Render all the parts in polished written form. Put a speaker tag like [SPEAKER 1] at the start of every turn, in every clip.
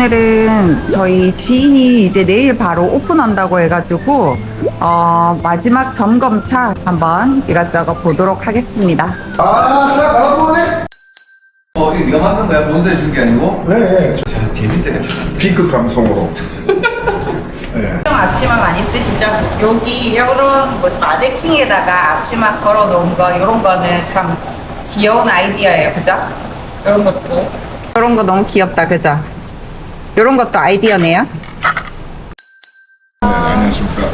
[SPEAKER 1] 오늘은 저희 지인이 이제 내일 바로 오픈한다고 해가지고 마지막 점검차 한번 이것저것 보도록 하겠습니다.
[SPEAKER 2] 아싸 가보네.
[SPEAKER 3] 이거 네가 만든 거야? 본사에 준 게 아니고?
[SPEAKER 2] 네.
[SPEAKER 3] 자, 재밌대.
[SPEAKER 2] B급 감성으로. 네.
[SPEAKER 1] 앞치마 많이 쓰시죠? 여기 이런 뭐 마네킹에다가 앞치마 걸어 놓은 거 이런 거는 참 귀여운 아이디어예요, 그죠? 이런 것도 이런 거 너무 귀엽다, 그죠? 이런 것도 아이디어네요.
[SPEAKER 2] 네, 안녕하십니까.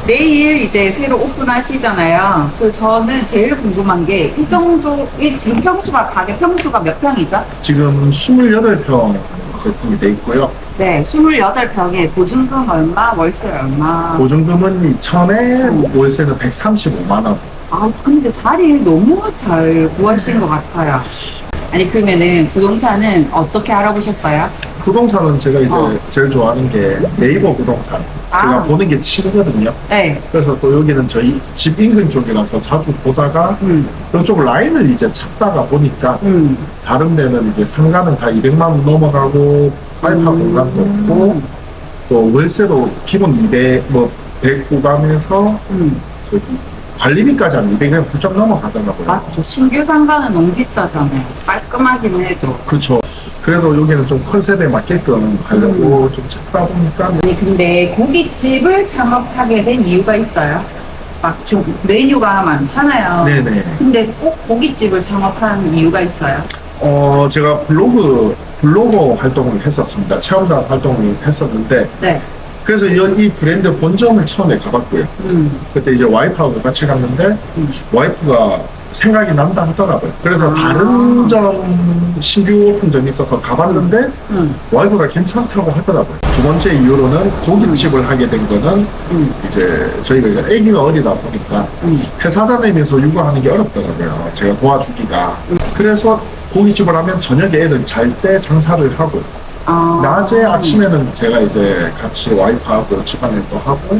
[SPEAKER 1] 내일 이제 새로 오픈하시잖아요. 그 저는 제일 궁금한 게 이 정도 지금 평수가 가게 평수가 몇 평이죠?
[SPEAKER 2] 지금 28평 세팅이 돼 있고요.
[SPEAKER 1] 네, 28평에 보증금 얼마, 월세 얼마?
[SPEAKER 2] 보증금은 2,000에 월세는 135만 원.
[SPEAKER 1] 아, 근데 자리 너무 잘 구하신 것 같아요. 아니, 그러면은 부동산은 어떻게 알아보셨어요?
[SPEAKER 2] 부동산은 제가 이제 제일 좋아하는 게 네이버 부동산. 제가
[SPEAKER 1] 아.
[SPEAKER 2] 보는 게 치거든요.
[SPEAKER 1] 네.
[SPEAKER 2] 그래서 또 여기는 저희 집 인근 쪽이라서 자주 보다가 이쪽 라인을 이제 찾다가 보니까 다른 데는 이제 상가는 다 200만 원 넘어가고 알파 공간도 없고 또 월세도 기본 100 구간에서 저기 관리비까지 한 200원 훌쩍 넘어가더라고요.
[SPEAKER 1] 맞죠. 신규 상가는 너무 비싸잖아요. 깔끔하긴 해도.
[SPEAKER 2] 그렇죠. 그래도 여기는 좀 컨셉에 맞게끔 하려고 좀 찾다 보니까
[SPEAKER 1] 아니, 근데 고깃집을 창업하게 된 이유가 있어요? 막 좀 메뉴가 많잖아요.
[SPEAKER 2] 네네.
[SPEAKER 1] 근데 꼭 고깃집을 창업한 이유가 있어요?
[SPEAKER 2] 제가 블로거 활동을 했었습니다. 체험단 활동을 했었는데
[SPEAKER 1] 네.
[SPEAKER 2] 그래서 이 브랜드 본점을 처음에 가봤고요. 그때 이제 와이프하고 같이 갔는데 와이프가 생각이 난다 하더라고요. 그래서 다른 점 신규 오픈점이 있어서 가봤는데 와이프가 괜찮다고 하더라고요. 두 번째 이유로는 고깃집을 하게 된 거는 이제 저희가 이제 아기가 어리다 보니까 회사 다니면서 육아하는 게 어렵더라고요. 제가 도와주기가. 그래서 고깃집을 하면 저녁에 애들 잘 때 장사를 하고 낮에 아침에는 제가 이제 같이 와이프하고 집안일도 하고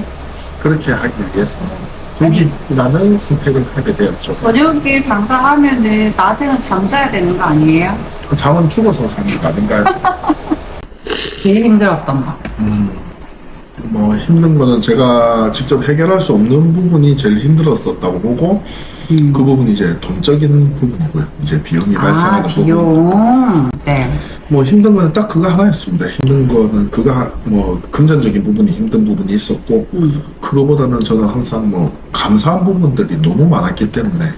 [SPEAKER 2] 그렇게 하기 위해서 고깃이라는 선택을 하게 되었죠.
[SPEAKER 1] 저녁에 장사하면은 낮에는 잠자야 되는 거 아니에요?
[SPEAKER 2] 잠은 죽어서 자는 거 아닌가요?
[SPEAKER 1] 제일 힘들었던 거.
[SPEAKER 2] 뭐 힘든 거는 제가 직접 해결할 수 없는 부분이 제일 힘들었었다고 보고 그 부분이 이제 돈적인 부분이고요. 이제 비용이 발생하는 부분.
[SPEAKER 1] 비용. 네.
[SPEAKER 2] 뭐 힘든 거는 딱 그거 하나였습니다. 힘든 거는 뭐 금전적인 부분이 힘든 부분이 있었고 그거보다는 저는 항상 뭐 감사한 부분들이 너무 많았기 때문에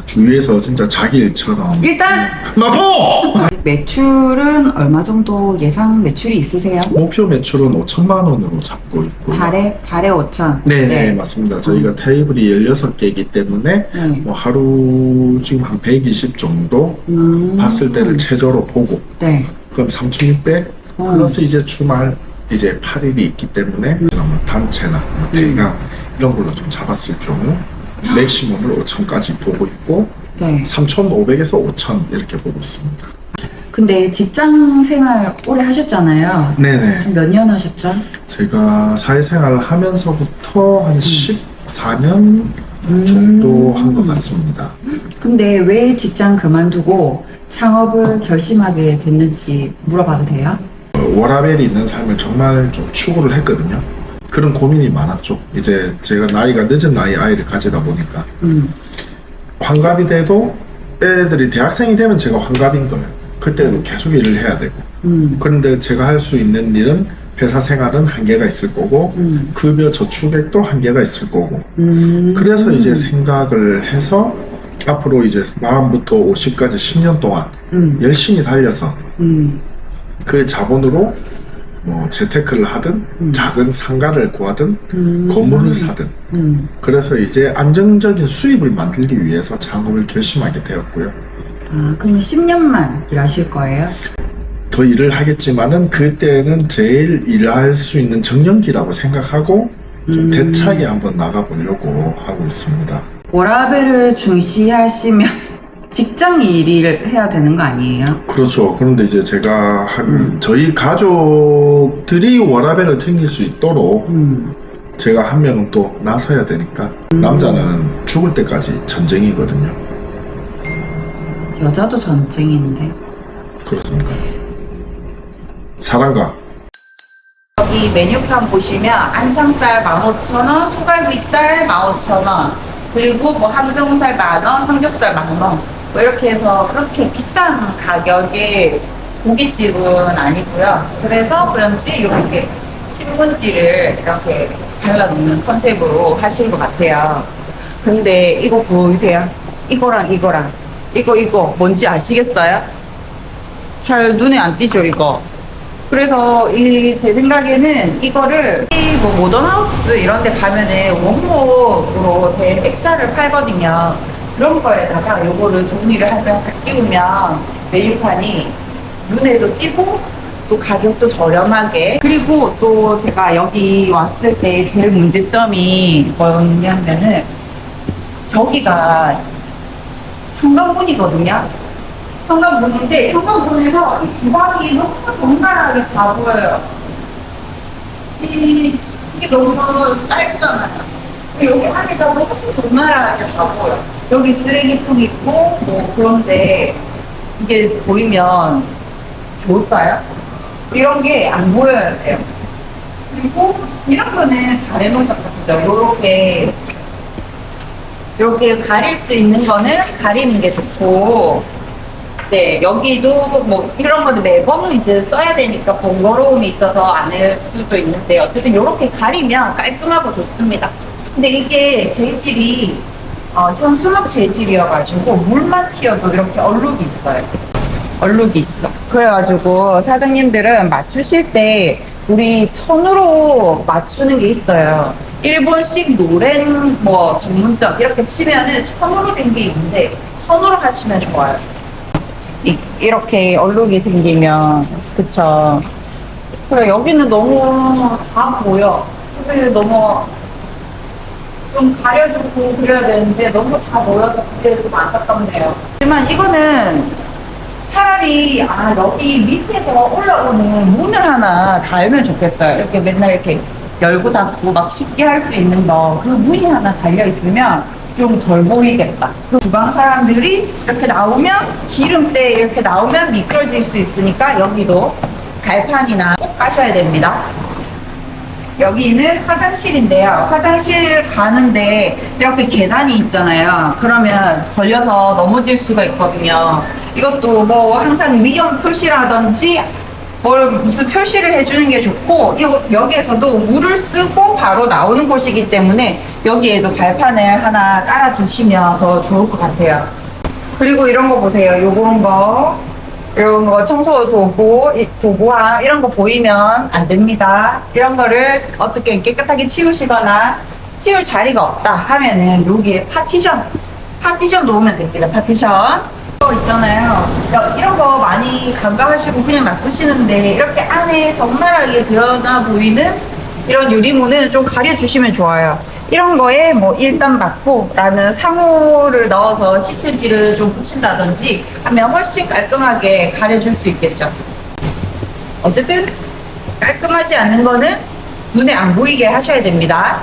[SPEAKER 2] 주위에서 진짜 자기 일처럼
[SPEAKER 1] 일단
[SPEAKER 2] 마포!
[SPEAKER 1] 매출은 얼마 정도 예상 매출이 있으세요?
[SPEAKER 2] 목표 매출은 5천만 원으로 잡고 있고요.
[SPEAKER 1] 달에 5천.
[SPEAKER 2] 네네, 맞습니다. 저희가 테이블이 16개이기 때문에 뭐 하루 지금 한 120 정도 봤을 때를 최저로 보고
[SPEAKER 1] 네.
[SPEAKER 2] 그럼 3,600 플러스 이제 주말 이제 8일이 있기 때문에 뭐 단체나 뭐 대강 이런 걸로 좀 잡았을 경우 맥시멈을 5천까지 보고 있고
[SPEAKER 1] 네.
[SPEAKER 2] 3,500에서 5천 이렇게 보고 있습니다.
[SPEAKER 1] 근데 직장 생활 오래 하셨잖아요.
[SPEAKER 2] 네네.
[SPEAKER 1] 몇 년 하셨죠?
[SPEAKER 2] 제가 사회생활을 하면서부터 한 14년 정도 한 것 같습니다.
[SPEAKER 1] 근데 왜 직장 그만두고 창업을 결심하게 됐는지 물어봐도 돼요?
[SPEAKER 2] 워라밸이 있는 삶을 정말 좀 추구를 했거든요. 그런 고민이 많았죠. 이제 제가 나이가 늦은 나이에 아이를 가지다 보니까 환갑이 돼도 애들이 대학생이 되면 제가 환갑인 거예요. 그때도 계속 일을 해야 되고 그런데 제가 할 수 있는 일은 회사 생활은 한계가 있을 거고 급여 저축액도 한계가 있을 거고 그래서 이제 생각을 해서 앞으로 이제 마음부터 50까지 10년 동안 열심히 달려서 그 자본으로 뭐 재테크를 하든 작은 상가를 구하든 건물을 사든 그래서 이제 안정적인 수입을 만들기 위해서 창업을 결심하게 되었고요.
[SPEAKER 1] 아, 그럼 10년만 일하실 거예요?
[SPEAKER 2] 더 일을 하겠지만은 그때는 제일 일할 수 있는 정년기라고 생각하고 좀 대차게 한번 나가보려고 하고 있습니다.
[SPEAKER 1] 워라밸을 중시하시면 직장 일을 해야 되는 거 아니에요?
[SPEAKER 2] 그렇죠. 그런데 이제 제가 저희 가족들이 워라밸을 챙길 수 있도록 제가 한 명은 또 나서야 되니까 남자는 죽을 때까지 전쟁이거든요.
[SPEAKER 1] 여자도 전쟁인데.
[SPEAKER 2] 그렇습니까? 잘한가?
[SPEAKER 1] 여기 메뉴판 보시면 안창살 15,000원, 소갈비살 15,000원, 그리고 뭐 항정살 10,000원, 삼겹살 10,000원. 뭐 이렇게 해서 그렇게 비싼 가격의 고깃집은 아니고요. 그래서 그런지 이렇게 신문지를 이렇게 발라놓는 컨셉으로 하신 것 같아요. 근데 이거 보이세요? 이거랑 이거 뭔지 아시겠어요? 잘 눈에 안 띄죠, 이거? 그래서 제 생각에는 이거를 뭐 모던하우스 이런 데 가면은 원목으로 된 액자를 팔거든요. 그런 거에다가 요거를 종이를 한 장 딱 끼우면 메뉴판이 눈에도 띄고 또 가격도 저렴하게, 그리고 또 제가 여기 왔을 때 제일 문제점이 뭐냐면은 저기가 현관문이거든요. 현관문인데 현관문에서 이 주방이 너무 적나라하게 다 보여요. 이게 너무 짧잖아요. 여기 안에가 너무 적나라하게 다 보여. 여기 쓰레기통 있고 뭐 그런데 이게 보이면 좋을까요? 이런 게 안 보여야 돼요. 그리고 이런 거는 잘 해놓으셨죠. 요렇게 가릴 수 있는 거는 가리는 게 좋고, 네, 여기도 뭐 이런 거는 매번 이제 써야 되니까 번거로움이 있어서 안 할 수도 있는데, 어쨌든 요렇게 가리면 깔끔하고 좋습니다. 근데 이게 재질이 현수막 재질이어가지고 물만 튀어도 이렇게 얼룩이 있어요. 얼룩이 있어. 그래가지고 사장님들은 맞추실 때 우리 천으로 맞추는 게 있어요. 일본식 노랭 뭐 전문점 이렇게 치면은 천으로 된 게 있는데 천으로 하시면 좋아요. 이렇게 얼룩이 생기면, 그쵸. 그래, 여기는 너무 다 보여. 근데 너무 좀 가려주고 그래야 되는데 너무 다 보여서 그게 좀 안타깝네요. 하지만 이거는 차라리 여기 밑에서 올라오는 문을 하나 달면 좋겠어요. 이렇게 맨날 이렇게 열고 닫고 막 쉽게 할 수 있는 거, 그 문이 하나 달려 있으면 좀 덜 보이겠다. 그 주방 사람들이 이렇게 나오면 기름때 이렇게 나오면 미끄러질 수 있으니까 여기도 발판이나 꼭 까셔야 됩니다. 여기는 화장실인데요. 화장실 가는데 이렇게 계단이 있잖아요. 그러면 걸려서 넘어질 수가 있거든요. 이것도 뭐 항상 위험 표시라든지 무슨 표시를 해주는 게 좋고, 여기에서도 물을 쓰고 바로 나오는 곳이기 때문에 여기에도 발판을 하나 깔아주시면 더 좋을 것 같아요. 그리고 이런 거 보세요. 이런 거 청소 도구함 이런 거 보이면 안 됩니다. 이런 거를 어떻게 깨끗하게 치우시거나 치울 자리가 없다 하면은 여기에 파티션 놓으면 됩니다. 파티션 있잖아요. 이런 거 많이 간과하시고 그냥 놔두시는데 이렇게 안에 적나라하게 드러나 보이는 이런 유리문은 좀 가려주시면 좋아요. 이런 거에 뭐 일단 받고라는 상호를 넣어서 시트지를 좀 붙인다든지 하면 훨씬 깔끔하게 가려줄 수 있겠죠. 어쨌든 깔끔하지 않는 거는 눈에 안 보이게 하셔야 됩니다.